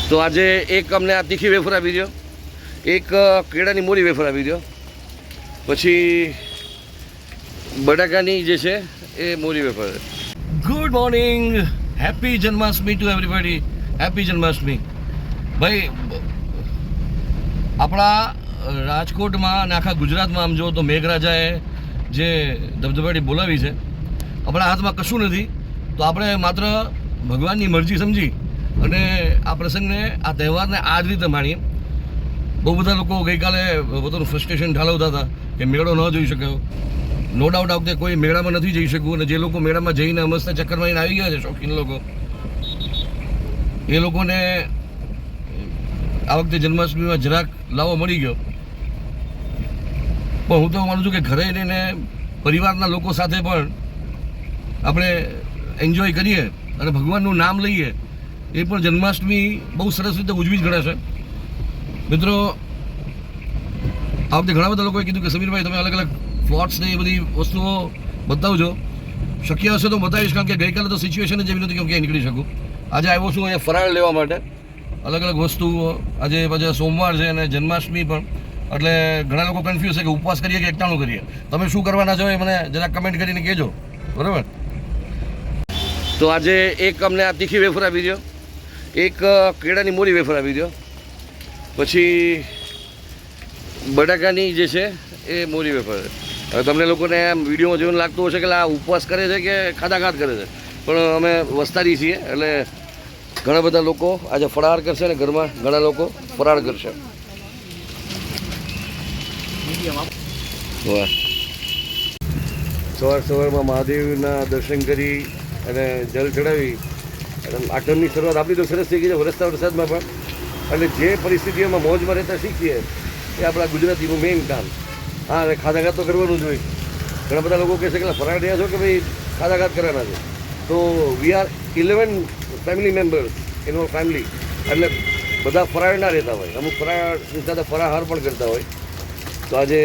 તો આજે એક અમને આ તીખી વેફર આપી દો, એક કેળાની મોરી વેફર આપી દો, પછી બટાકાની જે છે એ મોરી wafer. Good morning, happy Janmashtami to everybody. Happy Janmashtami. ભાઈ, આપણા રાજકોટમાં અને આખા ગુજરાતમાં આમ જો તો મેઘરાજાએ જે ધબધબાટી બોલાવી છે, આપણા હાથમાં કશું નથી. તો આપણે માત્ર ભગવાનની મરજી સમજી અને આ પ્રસંગને, આ તહેવારને આ જ રીતે માણીએ. બહુ બધા લોકો ગઈકાલે પોતાનું ફ્રસ્ટ્રેશન ઠાલવતા હતા કે મેળો ન જોઈ શક્યો. નો ડાઉટ આ વખતે કોઈ મેળામાં નથી જઈ શકવું, અને જે લોકો મેળામાં જઈને મસ્ત ચક્કર મારીને આવી ગયા છે, શોખીન લોકો, એ લોકોને આ વખતે જન્માષ્ટમીમાં જરાક લાવો મળી ગયો. પણ હું તો માનું છું કે ઘરે રહીને પરિવારના લોકો સાથે પણ આપણે એન્જોય કરીએ અને ભગવાનનું નામ લઈએ, એ પણ જન્માષ્ટમી બહુ સરસ રીતે ઉજવી જ ગણાશે. મિત્રો, આ વખતે ઘણા બધા લોકોએ કીધું કે સમીરભાઈ તમે અલગ અલગ ફ્લોટ્સ ને એ બધી વસ્તુઓ બતાવજો. શક્ય હશે તો બતાવીશ, કારણ કે ગઈકાલે તો સિચ્યુએશન જ એવી નથી કે હું ક્યાંય નીકળી શકું. આજે આવ્યો છું અહીંયા ફરાળ લેવા માટે, અલગ અલગ વસ્તુઓ. આજે પછી સોમવાર છે અને જન્માષ્ટમી પણ, એટલે ઘણા લોકો કન્ફ્યુઝ છે કે ઉપવાસ કરીએ કે એકટાણું કરીએ. તમે શું કરવાના છો એ મને જરાક કમેન્ટ કરીને કહેજો, બરાબર? તો આજે એક અમને આ તીખી વેફર આપી દો, એક કેળાની મોરી વેફર આપી દો, પછી બટાકાની જે છે એ મોરી વેફર. હવે તમને લોકોને આમ વિડીયોમાં જોઈને લાગતું હશે કે આ ઉપવાસ કરે છે કે ખાધાઘાત કરે છે, પણ અમે વસ્તારી છીએ એટલે ઘણા બધા લોકો આજે ફરાળ કરશે અને ઘરમાં ઘણા લોકો ફરાળ કરશે. સવારમાં મહાદેવના દર્શન કરી અને જલ ચડાવી અને આ ટર્મની શરૂઆત આપણી તો સરસ થઈ ગઈ છે વરસતા વરસાદમાં પણ. અને જે પરિસ્થિતિઓમાં મોજમાં રહેતા શીખીએ એ આપણા ગુજરાતીનું મેઇન કામ. હા, અને ખાધાઘાત તો કરવાનું જ હોય. ઘણા બધા લોકો કહે છે કે ફરાળ રહ્યા છો કે ભાઈ ખાધાઘાત કરવાના છે. તો we are 11 family members in our family, એટલે બધા ફરાળ ના રહેતા હોય. અમુક ફરાળની સાથે ફરાહાર પણ કરતા હોય. તો આજે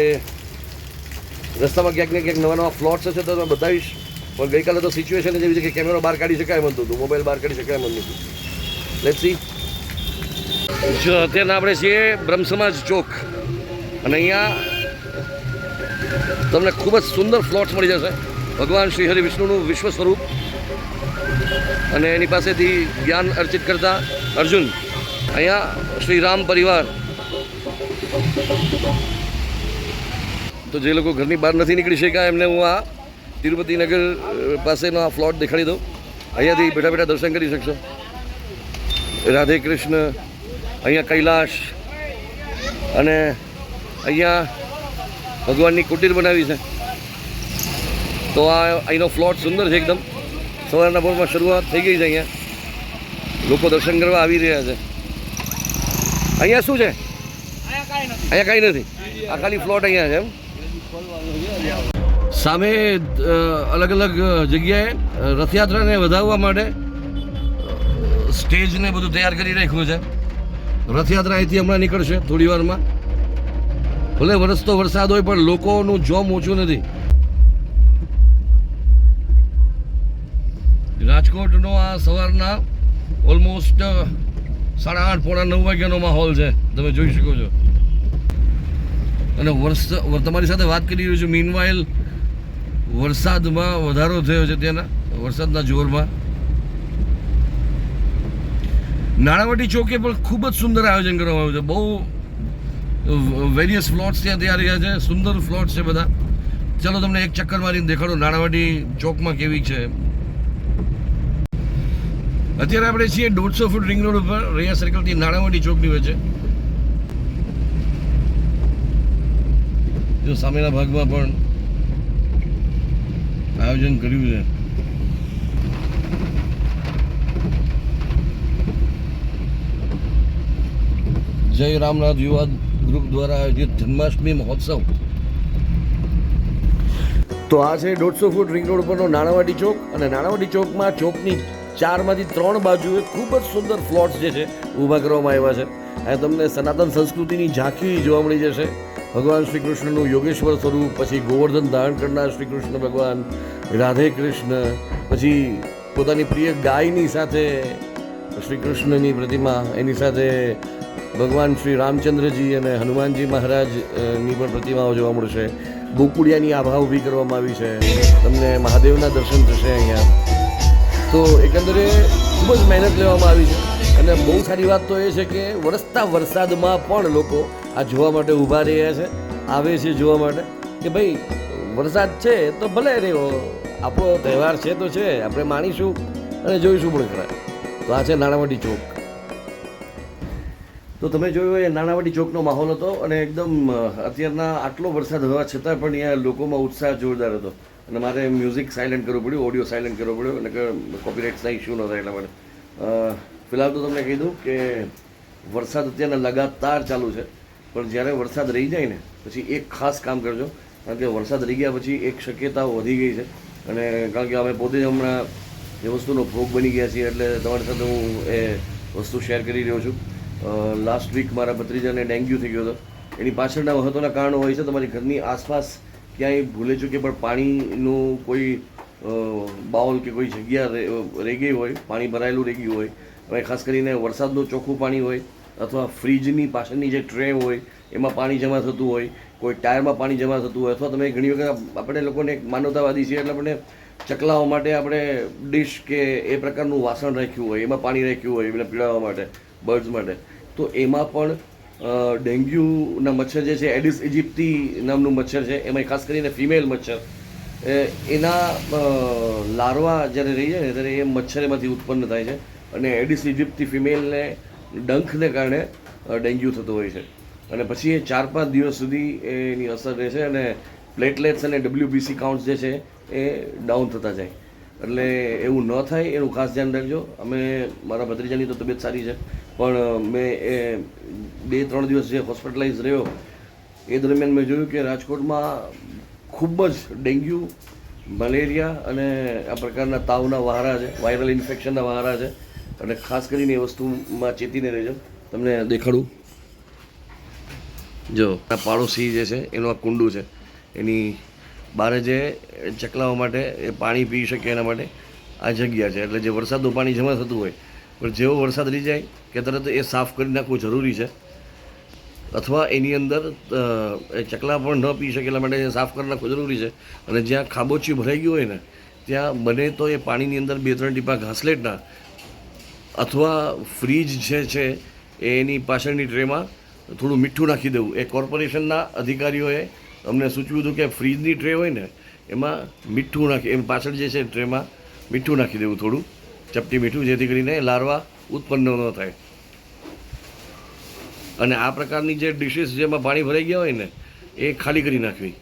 રસ્તામાં ક્યાંક ને ક્યાંક નવા નવા ફ્લોટ્સ હશે તો તમે બતાવીશ. પણ ગઈકાલે તો સિચ્યુએશન જેવી છે કે કેમેરો બહાર કાઢી શકાય એમ હતું, મોબાઈલ બહાર કાઢી શકાય એમ નથી. Let's see. જો અત્યારે આપણે છીએ બ્રહ્મ સમાજ ચોક, અને અહીંયા તમને ખૂબ જ સુંદર ફ્લોટ્સ મળી જશે. ભગવાન શ્રી હરિ વિષ્ણુનું વિશ્વ સ્વરૂપ અને એની પાસેથી જ્ઞાન અર્ચિત કરતા અર્જુન. અહીંયા શ્રી રામ પરિવાર. તો જે લોકો ઘરની બહાર નથી નીકળી શક્યા એમને હું આ તિરુપતિ નગર પાસેનો આ ફ્લોટ દેખાડી દઉં. અહીંયાથી બેઠા બેઠા દર્શન કરી શકશો. રાધે કૃષ્ણ, અહીંયા કૈલાશ, અને અહીંયા ભગવાનની કુટીર બનાવી છે. તો આ અહીંનો ફ્લોટ સુંદર છે એકદમ. સવારના પોરમાં શરૂઆત થઈ ગઈ છે. અહીંયા લોકો દર્શન કરવા આવી રહ્યા છે. અહીંયા શું છે? અહીંયા કાંઈ નથી, આ ખાલી ફ્લોટ અહીંયા છે એમ. સામે અલગ અલગ જગ્યાએ રથયાત્રાને વધારવા માટે સ્ટેજને બધું તૈયાર કરી રાખ્યું છે. રથયાત્રા અહીંથી હમણાં નીકળશે થોડી વારમાં. ભલે વરસતો વરસાદ હોય પણ લોકોનું જોમ ઓછું નથી. રાજકોટનો આ સવારના ઓલમોસ્ટ 8:30 પોણા 9 વાગ્યાનો માહોલ છે, તમે જોઈ શકો છો. અને તમારી સાથે વાત કરી રહ્યો છું. મીનવાઇલ વરસાદમાં વધારો થયો છે, ત્યાંના વરસાદના જોરમાં. નાણાવટી ચોકે પણ ખૂબ જ સુંદર આયોજન કરવામાં આવ્યું છે. બહુ વેરિયસ ફ્લોટ્સ ત્યાં તૈયાર રહ્યા છે. સુંદર ફ્લોટ્સ છે બધા. ચાલો તમને એક ચક્કર મારીને દેખાડો નાણાવટી ચોકમાં કેવી છે. અત્યારે આપણે છીએ 150 ફૂટ રિંગ રોડ ઉપર, રૈયા સર્કલથી નાણાવટી ચોકની વચ્ચે. જો સામેના ભાગમાં પણ આયોજન કર્યું છે. જય રામનાથ યુવા ગ્રુપ દ્વારા આયોજિત જન્માષ્ટમી મહોત્સવ. તો આ છે 150 ફૂટ રિંગ રોડ પરનો નાણાવટી ચોક, અને નાણાવટી ચોકમાં ચોકની 4માંથી 3 બાજુએ ખૂબ જ સુંદર ફ્લોટ્સ જે છે ઊભા કરવામાં આવ્યા છે. અને તમને સનાતન સંસ્કૃતિની ઝાંખી જોવા મળી જશે. ભગવાન શ્રી કૃષ્ણનું યોગેશ્વર સ્વરૂપ, પછી ગોવર્ધન ધારણ કરનાર શ્રી કૃષ્ણ ભગવાન, રાધે કૃષ્ણ, પછી પોતાની પ્રિય ગાયની સાથે શ્રી કૃષ્ણની પ્રતિમા, એની સાથે ભગવાન શ્રી રામચંદ્રજી અને હનુમાનજી મહારાજની પણ પ્રતિમાઓ જોવા મળશે. ગોકુળિયાની આભા ઊભી કરવામાં આવી છે. તમને મહાદેવના દર્શન થશે અહીંયા. તો એકંદરે ખૂબ જ મહેનત લેવામાં આવી છે. અને બહુ સારી વાત તો એ છે કે વરસતા વરસાદમાં પણ લોકો આ જોવા માટે ઊભા રહ્યા છે, આવે છે જોવા માટે કે ભાઈ વરસાદ છે તો ભલે રહ્યો, આપણો તહેવાર છે તો છે, આપણે માણીશું અને જોઈશું પણ ખરા. તો આ છે નાણાવટી ચોક. તો તમે જોયું એ નાણાવટી ચોકનો માહોલ હતો અને એકદમ અત્યારના આટલો વરસાદ હોવા છતાં પણ અહીંયા લોકોમાં ઉત્સાહ જોરદાર હતો. અને મારે મ્યુઝિક સાયલેન્ટ કરવું પડ્યું, ઓડિયો સાયલેન્ટ કરવો પડ્યો, અને કે કોપીરાઇટ્સના ઇસ્યુ ન થાય એટલા માટે. ફિલહાલ તો તમને કીધું કે વરસાદ અત્યારના લગાતાર ચાલુ છે, પણ જ્યારે વરસાદ રહી જાય ને પછી એક ખાસ કામ કરજો, કારણ કે વરસાદ રહી ગયા પછી એક શક્યતાઓ વધી ગઈ છે. અને કારણ કે અમે પોતે જ હમણાં એ વસ્તુનો ભોગ બની ગયા છીએ, એટલે તમારી સાથે હું એ વસ્તુ શેર કરી રહ્યો છું. લાસ્ટ વીક મારા ભત્રીજાને ડેન્ગ્યુ થઈ ગયો હતો. એની પાછળના મહત્ત્વના કારણો હોય છે. તમારી ઘરની આસપાસ ક્યાંય ભૂલે ચૂકે પણ પાણીનું કોઈ બાઉલ કે કોઈ જગ્યા રહી ગઈ હોય, પાણી ભરાયેલું રહી ગયું હોય, હવે ખાસ કરીને વરસાદનું ચોખ્ખું પાણી હોય, અથવા ફ્રીજની પાછળની જે ટ્રે હોય એમાં પાણી જમા થતું હોય, કોઈ ટાયરમાં પાણી જમા થતું હોય, અથવા તમે ઘણી વખત આપણે લોકોને એક માનવતાવાદી છીએ એટલે આપણે ચકલાઓ માટે આપણે ડીશ કે એ પ્રકારનું વાસણ રાખ્યું હોય, એમાં પાણી રાખ્યું હોય એટલે પીડાવવા માટે, બર્ડ્સ માટે, તો એમાં પણ ડેન્ગ્યુના મચ્છર જે છે, એડિસ ઇજિપ્તી નામનું મચ્છર છે, એમાં ખાસ કરીને ફિમેલ મચ્છર, એના લાર્વા જ્યારે રહી જાય ને ત્યારે એ મચ્છર એમાંથી ઉત્પન્ન થાય છે. અને એડિસ ઇજિપ્તી ફિમેલને ડંખને કારણે ડેન્ગ્યુ થતો હોય છે. અને પછી એ 4-5 દિવસ સુધી એની અસર રહેશે અને પ્લેટલેટ્સ અને WBC કાઉન્ટ્સ જે છે એ ડાઉન થતા જાય. એટલે એવું ન થાય એનું ખાસ ધ્યાન રાખજો. અમે મારા ભત્રીજાની તો તબિયત સારી છે, પણ મેં એ 2-3 દિવસ જે હોસ્પિટલાઇઝ રહ્યો એ દરમિયાન મેં જોયું કે રાજકોટમાં ખૂબ જ ડેન્ગ્યુ, મલેરિયા અને આ પ્રકારના તાવના વહારા છે, વાયરલ ઇન્ફેક્શનના વહારા છે. અને ખાસ કરીને એ વસ્તુમાં ચેતીને રહેજો. તમને દેખાડું, જો આ પાડોશી જે છે એનું આ કુંડું છે, એની બહાર જે ચકલાઓ માટે એ પાણી પી શકે એના માટે આ જગ્યા છે. એટલે જે વરસાદનું પાણી જમા થતું હોય, પણ જેવો વરસાદ રહી જાય કે તરત એ સાફ કરી નાખવું જરૂરી છે, અથવા એની અંદર એ ચકલા પણ ન પી શકે એટલા માટે સાફ કરી નાખવું જરૂરી છે. અને જ્યાં ખાબોચિયું ભરાઈ ગયું હોય ને ત્યાં બને તો એ પાણીની અંદર 2-3 ટીપા ઘાસલેટના અથવા ફ્રીજ જે છે એની પાછળની ટ્રેમાં થોડું મીઠું નાખી દેવું. એ કોર્પોરેશનના અધિકારીઓએ અમને સૂચવ્યું હતું કે ફ્રીજની ટ્રે હોય ને એમાં મીઠું નાખી, એમ પાછળ જે છે ટ્રેમાં મીઠું નાખી દેવું, થોડું ચપટી મીઠું, જેથી કરીને લાર્વા ઉત્પન્ન ન થાય. અને આ પ્રકારની જે ડિશિસ જેમાં પાણી ભરાઈ ગયા હોય ને એ ખાલી કરી નાખવી.